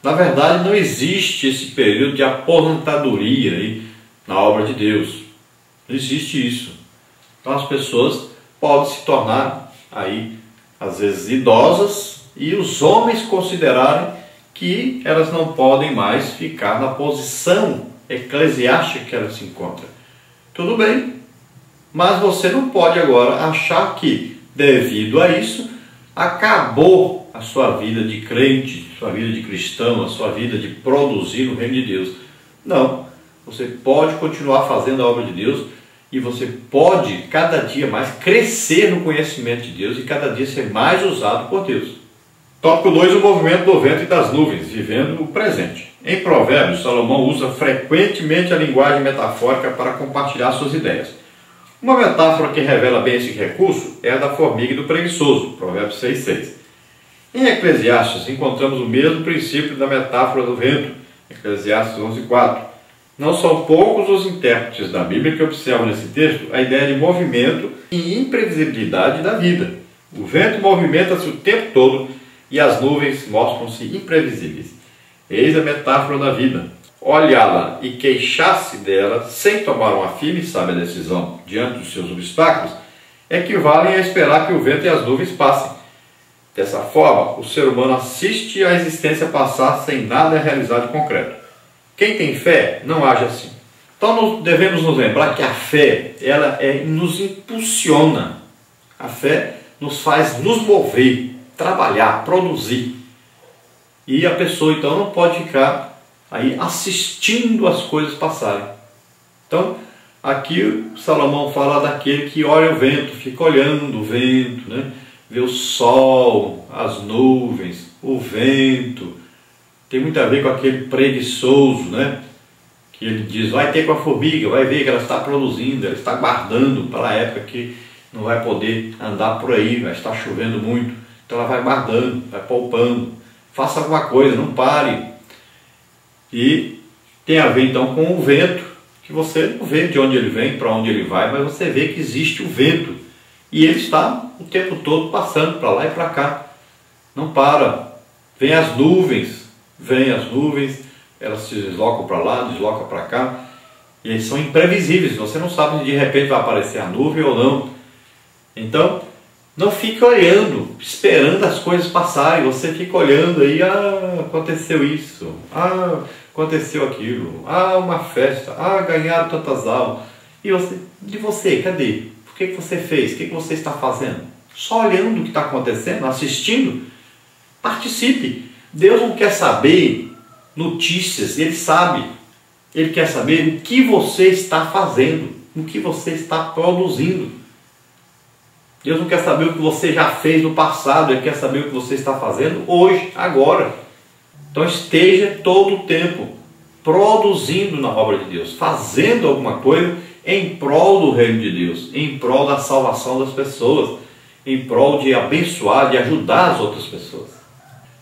Na verdade, não existe esse período de aposentadoria aí na obra de Deus. Não existe isso. Então as pessoas podem se tornar aí, às vezes, idosas e os homens considerarem que elas não podem mais ficar na posição eclesiástica que elas se encontram. Tudo bem, mas você não pode agora achar que, devido a isso, acabou a sua vida de crente, sua vida de cristão, a sua vida de produzir no reino de Deus. Não, você pode continuar fazendo a obra de Deus e você pode cada dia mais crescer no conhecimento de Deus e cada dia ser mais usado por Deus. Tópico 2, o movimento do vento e das nuvens, vivendo o presente. Em Provérbios, Salomão usa frequentemente a linguagem metafórica para compartilhar suas ideias. Uma metáfora que revela bem esse recurso é a da formiga e do preguiçoso, Provérbios 6,6. Em Eclesiastes, encontramos o mesmo princípio da metáfora do vento, Eclesiastes 11,4. Não são poucos os intérpretes da Bíblia que observam nesse texto a ideia de movimento e imprevisibilidade da vida. O vento movimenta-se o tempo todo e as nuvens mostram-se imprevisíveis. Eis a metáfora da vida. Olhá-la e queixar-se dela sem tomar uma firme e sábia decisão diante dos seus obstáculos equivalem a esperar que o vento e as nuvens passem. Dessa forma, o ser humano assiste à existência passar sem nada realizar de concreto. Quem tem fé não age assim. Então devemos nos lembrar que a fé nos impulsiona. A fé nos faz nos mover, trabalhar, produzir. E a pessoa então não pode ficar aí assistindo as coisas passarem. Então, aqui Salomão fala daquele que olha o vento, fica olhando o vento, né? Vê o sol, as nuvens, o vento. Tem muito a ver com aquele preguiçoso, né? Que ele diz, vai ter com a formiga, vai ver que ela está produzindo, ela está guardando para a época que não vai poder andar por aí, vai estar chovendo muito. Então ela vai guardando, vai poupando. Faça alguma coisa, não pare. E tem a ver então com o vento, que você não vê de onde ele vem, para onde ele vai, mas você vê que existe o vento. E ele está o tempo todo passando para lá e para cá. Não para. Vem as nuvens, elas se deslocam para lá, deslocam para cá. E eles são imprevisíveis, você não sabe se de repente vai aparecer a nuvem ou não. Então, não fique olhando, esperando as coisas passarem. Você fica olhando aí, aconteceu isso, aconteceu aquilo, uma festa, ganharam tantas aulas. E você, cadê? O que você fez? O que você está fazendo? Só olhando o que está acontecendo, assistindo? Participe. Deus não quer saber notícias, Ele sabe. Ele quer saber o que você está fazendo, o que você está produzindo. Deus não quer saber o que você já fez no passado, Ele quer saber o que você está fazendo hoje, agora. Então esteja todo o tempo produzindo na obra de Deus, fazendo alguma coisa em prol do reino de Deus, em prol da salvação das pessoas, em prol de abençoar, de ajudar as outras pessoas.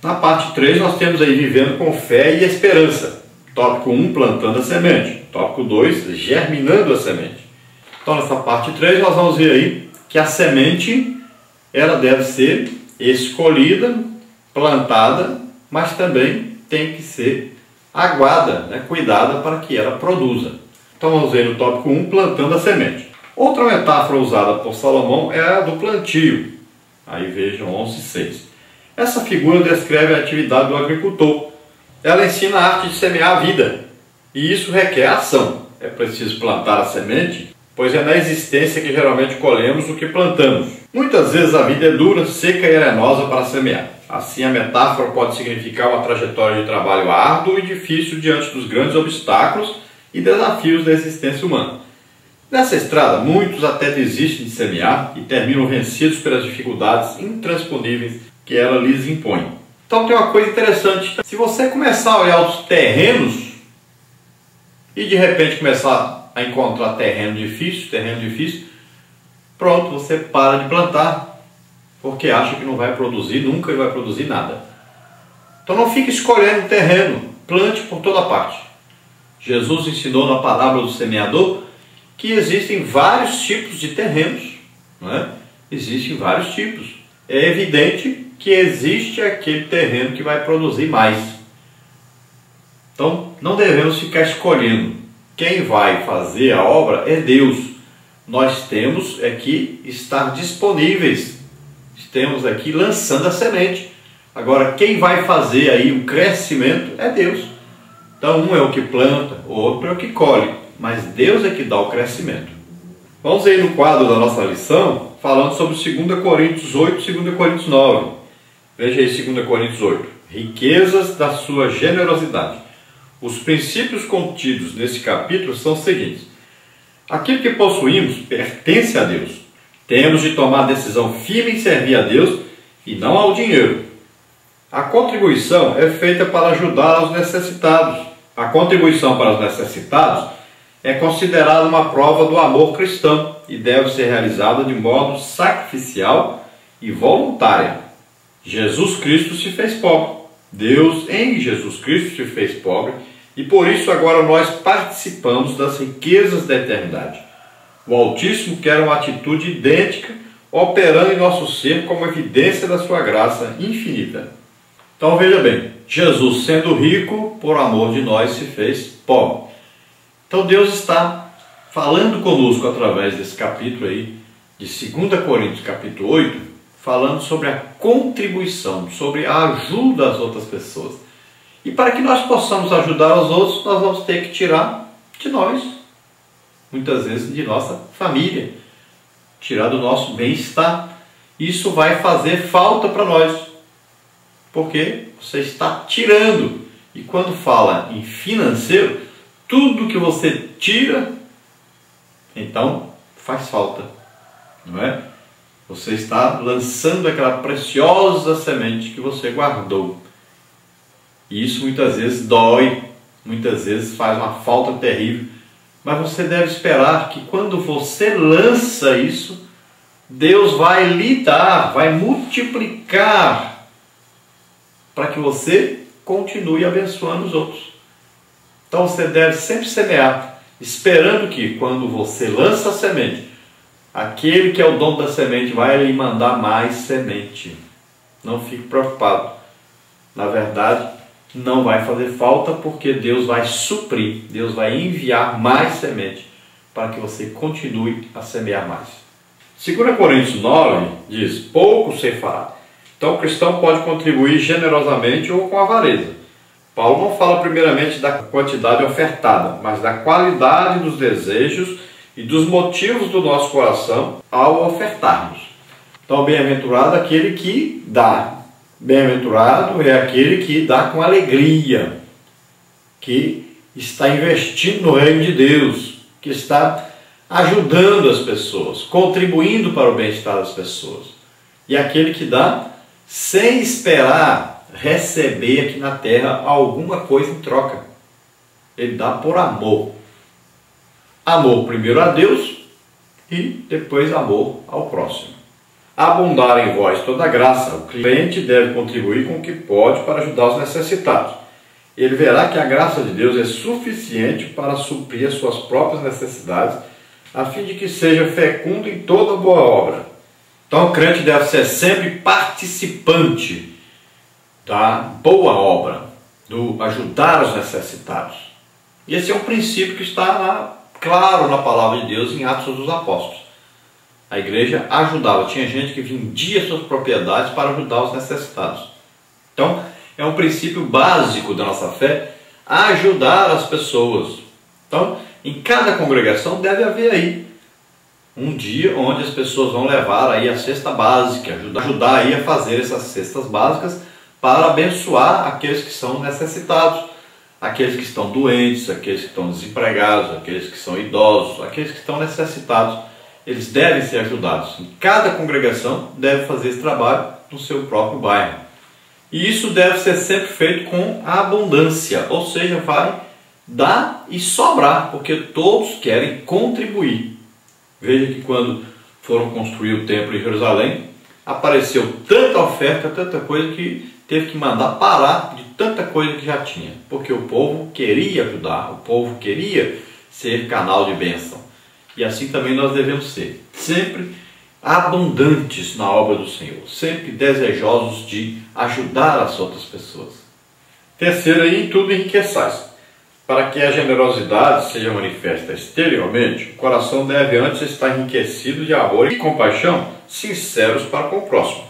Na parte 3 nós temos aí vivendo com fé e esperança. Tópico 1, plantando a semente. Tópico 2, germinando a semente. Então nessa parte 3 nós vamos ver aí que a semente ela deve ser escolhida, plantada, mas também tem que ser aguada, né, cuidada para que ela produza. Então vamos ver no tópico 1, plantando a semente. Outra metáfora usada por Salomão é a do plantio. Aí vejam 11:6. Essa figura descreve a atividade do agricultor. Ela ensina a arte de semear a vida. E isso requer ação. É preciso plantar a semente, pois é na existência que geralmente colhemos o que plantamos. Muitas vezes a vida é dura, seca e arenosa para semear. Assim, a metáfora pode significar uma trajetória de trabalho árduo e difícil diante dos grandes obstáculos e desafios da existência humana. Nessa estrada, muitos até desistem de semear e terminam vencidos pelas dificuldades intransponíveis que ela lhes impõe. Então tem uma coisa interessante. Se você começar a olhar os terrenos e de repente começar a encontrar terreno difícil, pronto, você para de plantar, porque acha que não vai produzir, nunca vai produzir nada. Então não fique escolhendo terreno, plante por toda parte. Jesus ensinou na parábola do semeador que existem vários tipos de terrenos, não é? Existem vários tipos. É evidente que existe aquele terreno que vai produzir mais. Então, não devemos ficar escolhendo. Quem vai fazer a obra é Deus. Nós temos que estar disponíveis. Estamos aqui lançando a semente. Agora, quem vai fazer aí o crescimento é Deus. Então, um é o que planta, o outro é o que colhe. Mas Deus é que dá o crescimento. Vamos aí no quadro da nossa lição, falando sobre 2 Coríntios 8 e 2 Coríntios 9. Veja aí 2 Coríntios 8. Riquezas da sua generosidade. Os princípios contidos nesse capítulo são os seguintes. Aquilo que possuímos pertence a Deus. Temos de tomar decisão firme em servir a Deus e não ao dinheiro. A contribuição é feita para ajudar os necessitados. A contribuição para os necessitados é considerada uma prova do amor cristão e deve ser realizada de modo sacrificial e voluntária. Jesus Cristo se fez pobre. Deus em Jesus Cristo se fez pobre e por isso agora nós participamos das riquezas da eternidade. O Altíssimo quer uma atitude idêntica, operando em nosso ser como evidência da sua graça infinita. Então veja bem, Jesus sendo rico, por amor de nós se fez pobre. Então Deus está falando conosco através desse capítulo aí, de 2 Coríntios capítulo 8, falando sobre a contribuição, sobre a ajuda às outras pessoas. E para que nós possamos ajudar os outros, nós vamos ter que tirar de nós, muitas vezes de nossa família, tirar do nosso bem-estar. Isso vai fazer falta para nós, porque você está tirando. E quando fala em financeiro, tudo que você tira, então faz falta, não é? Você está lançando aquela preciosa semente que você guardou. E isso muitas vezes dói, muitas vezes faz uma falta terrível. Mas você deve esperar que quando você lança isso, Deus vai lhe dar, vai multiplicar, para que você continue abençoando os outros. Então você deve sempre semear, esperando que quando você lança a semente, aquele que é o dono da semente vai lhe mandar mais semente. Não fique preocupado. Na verdade, não vai fazer falta porque Deus vai suprir, Deus vai enviar mais semente para que você continue a semear mais. 2 Coríntios 9 diz, pouco se fará. Então o cristão pode contribuir generosamente ou com avareza. Paulo não fala primeiramente da quantidade ofertada, mas da qualidade dos desejos e dos motivos do nosso coração ao ofertarmos. Então, bem-aventurado é aquele que dá. Bem-aventurado é aquele que dá com alegria, que está investindo no reino de Deus, que está ajudando as pessoas, contribuindo para o bem-estar das pessoas. E aquele que dá sem esperar receber aqui na terra alguma coisa em troca. Ele dá por amor. Amor primeiro a Deus e depois amor ao próximo. Abundar em vós toda graça. O cliente deve contribuir com o que pode para ajudar os necessitados. Ele verá que a graça de Deus é suficiente para suprir as suas próprias necessidades, a fim de que seja fecundo em toda boa obra. Então o crente deve ser sempre participante da boa obra, do ajudar os necessitados. E esse é um princípio que está claro na palavra de Deus em Atos dos Apóstolos. A igreja ajudava, tinha gente que vendia suas propriedades para ajudar os necessitados. Então, é um princípio básico da nossa fé, ajudar as pessoas. Então, em cada congregação deve haver aí um dia onde as pessoas vão levar aí a cesta básica, ajudar aí a fazer essas cestas básicas para abençoar aqueles que são necessitados, aqueles que estão doentes, aqueles que estão desempregados, aqueles que são idosos, aqueles que estão necessitados. Eles devem ser ajudados. E cada congregação deve fazer esse trabalho no seu próprio bairro. E isso deve ser sempre feito com abundância, ou seja, vai dar e sobrar, porque todos querem contribuir. Veja que quando foram construir o templo em Jerusalém, apareceu tanta oferta, tanta coisa que teve que mandar parar de tanta coisa que já tinha, porque o povo queria ajudar, o povo queria ser canal de bênção. E assim também nós devemos ser, sempre abundantes na obra do Senhor, sempre desejosos de ajudar as outras pessoas. Terceiro, aí, em tudo enriqueçais. Para que a generosidade seja manifesta exteriormente, o coração deve antes estar enriquecido de amor e compaixão sinceros para com o próximo.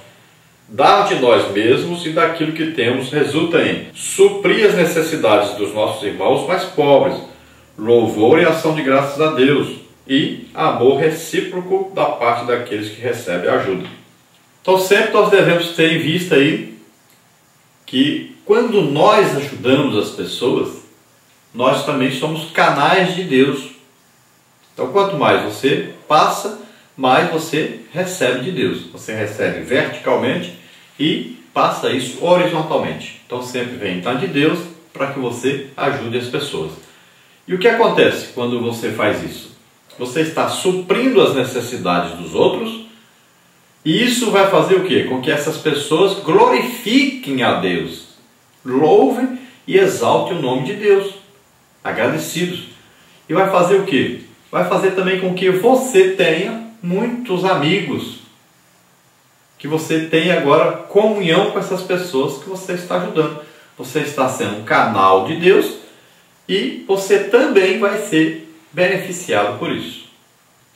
Dar de nós mesmos e daquilo que temos resulta em suprir as necessidades dos nossos irmãos mais pobres, louvor e ação de graças a Deus e amor recíproco da parte daqueles que recebem ajuda. Então sempre nós devemos ter em vista aí que quando nós ajudamos as pessoas, nós também somos canais de Deus. Então quanto mais você passa, mais você recebe de Deus. Você recebe verticalmente e passa isso horizontalmente. Então sempre vem de Deus para que você ajude as pessoas. E o que acontece quando você faz isso? Você está suprindo as necessidades dos outros e isso vai fazer o quê? Com que essas pessoas glorifiquem a Deus, louvem e exaltem o nome de Deus, agradecidos. E vai fazer o quê? Vai fazer também com que você tenha muitos amigos, que você tenha agora comunhão com essas pessoas que você está ajudando. Você está sendo um canal de Deus e você também vai ser beneficiado por isso.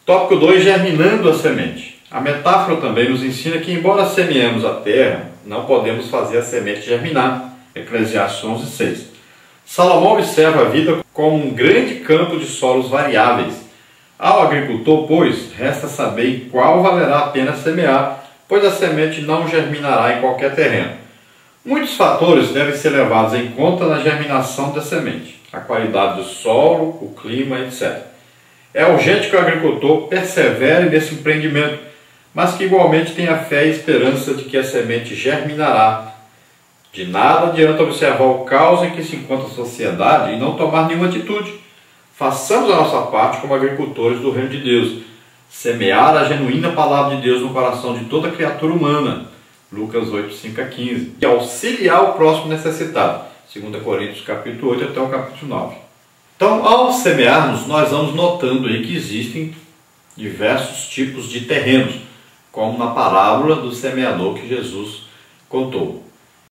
Tópico 2, germinando a semente. A metáfora também nos ensina que, embora semeemos a terra, não podemos fazer a semente germinar. Eclesiastes 11:6. Salomão observa a vida como um grande campo de solos variáveis. Ao agricultor, pois, resta saber em qual valerá a pena semear, pois a semente não germinará em qualquer terreno. Muitos fatores devem ser levados em conta na germinação da semente. A qualidade do solo, o clima, etc. É urgente que o agricultor persevere nesse empreendimento, mas que igualmente tenha fé e esperança de que a semente germinará. De nada adianta observar o caos em que se encontra a sociedade e não tomar nenhuma atitude. Façamos a nossa parte como agricultores do reino de Deus. Semear a genuína palavra de Deus no coração de toda criatura humana. Lucas 8:5-15. E auxiliar o próximo necessitado. 2 Coríntios capítulo 8 até o capítulo 9. Então, ao semearmos, nós vamos notando aí que existem diversos tipos de terrenos, como na parábola do semeador que Jesus contou.